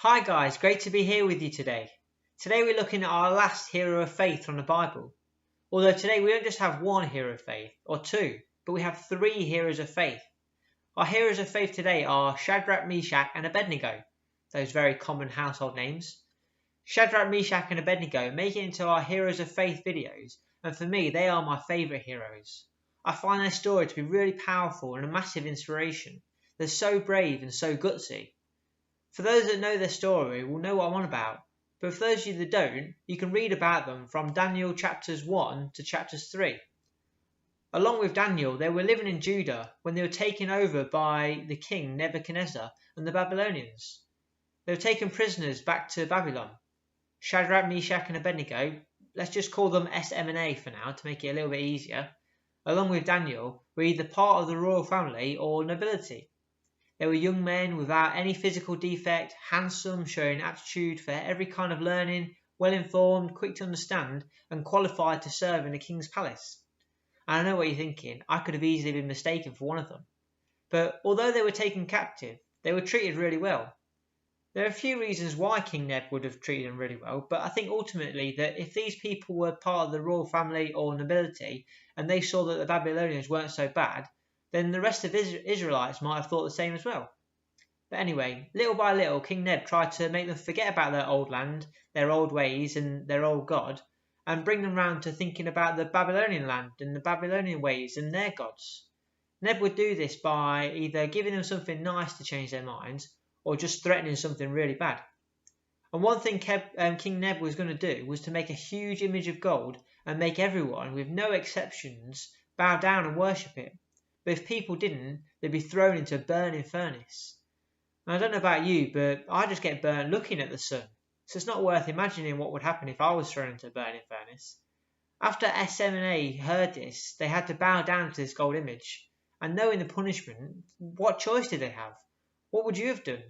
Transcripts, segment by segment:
Hi guys, great to be here with you today. Today we're looking at our last hero of faith from the Bible. Although today we don't just have one hero of faith, or two, but we have three heroes of faith. Our heroes of faith today are Shadrach, Meshach and Abednego, those very common household names. Shadrach, Meshach and Abednego make it into our heroes of faith videos, and for me they are my favourite heroes. I find their story to be really powerful and a massive inspiration. They're so brave and so gutsy. For those that know their story will know what I'm on about, but for those of you that don't, you can read about them from Daniel chapters 1 to chapters 3. Along with Daniel, they were living in Judah when they were taken over by the king Nebuchadnezzar and the Babylonians. They were taken prisoners back to Babylon. Shadrach, Meshach and Abednego, let's just call them SM&A for now to make it a little bit easier, along with Daniel, were either part of the royal family or nobility. They were young men without any physical defect, handsome, showing aptitude for every kind of learning, well-informed, quick to understand, and qualified to serve in the king's palace. And I know what you're thinking, I could have easily been mistaken for one of them. But although they were taken captive, they were treated really well. There are a few reasons why King Neb would have treated them really well, but I think ultimately that if these people were part of the royal family or nobility, and they saw that the Babylonians weren't so bad, then the rest of Israelites might have thought the same as well. But anyway, little by little, King Neb tried to make them forget about their old land, their old ways and their old God, and bring them round to thinking about the Babylonian land and the Babylonian ways and their gods. Neb would do this by either giving them something nice to change their minds, or just threatening something really bad. And one thing King Neb was going to do was to make a huge image of gold and make everyone, with no exceptions, bow down and worship it. But if people didn't, they'd be thrown into a burning furnace. And I don't know about you, but I just get burnt looking at the sun. So it's not worth imagining what would happen if I was thrown into a burning furnace. After SM&A heard this, they had to bow down to this gold image. And knowing the punishment, what choice did they have? What would you have done?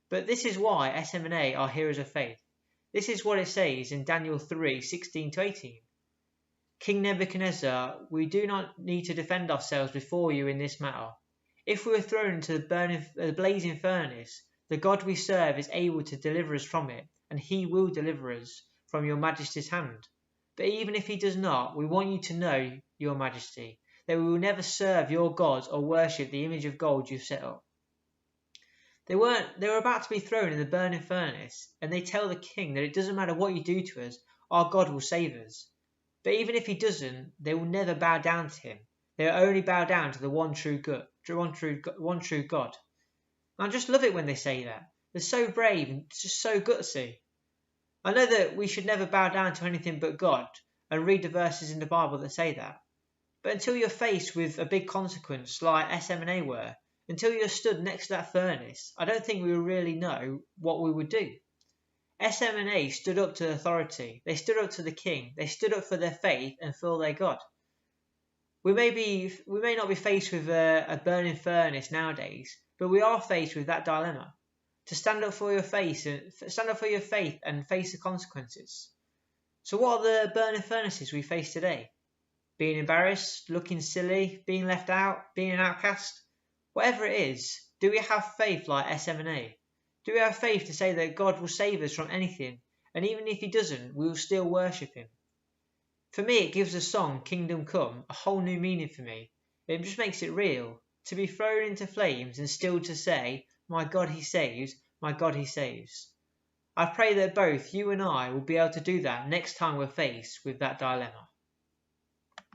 But this is why SM&A are heroes of faith. This is what it says in Daniel 3:16-18. King Nebuchadnezzar, we do not need to defend ourselves before you in this matter. If we were thrown into the blazing furnace, the God we serve is able to deliver us from it, and he will deliver us from your majesty's hand. But even if he does not, we want you to know, your majesty, that we will never serve your gods or worship the image of gold you've set up. They were about to be thrown in the burning furnace, and they tell the king that it doesn't matter what you do to us, our God will save us. But even if he doesn't, they will never bow down to him. They will only bow down to the one true God. I just love it when they say that. They're so brave and just so gutsy. I know that we should never bow down to anything but God and read the verses in the Bible that say that. But until you're faced with a big consequence like SM&A were, until you're stood next to that furnace, I don't think we will really know what we would do. SM&A stood up to authority, they stood up to the king, they stood up for their faith and for their God. We may not be faced with a burning furnace nowadays, but we are faced with that dilemma. To stand up for your faith and face the consequences. So what are the burning furnaces we face today? Being embarrassed, looking silly, being left out, being an outcast? Whatever it is, do we have faith like SM&A? Do we have faith to say that God will save us from anything, and even if he doesn't, we will still worship him? For me, it gives the song Kingdom Come a whole new meaning for me. It just makes it real. To be thrown into flames and still to say, my God he saves, my God he saves. I pray that both you and I will be able to do that next time we're faced with that dilemma.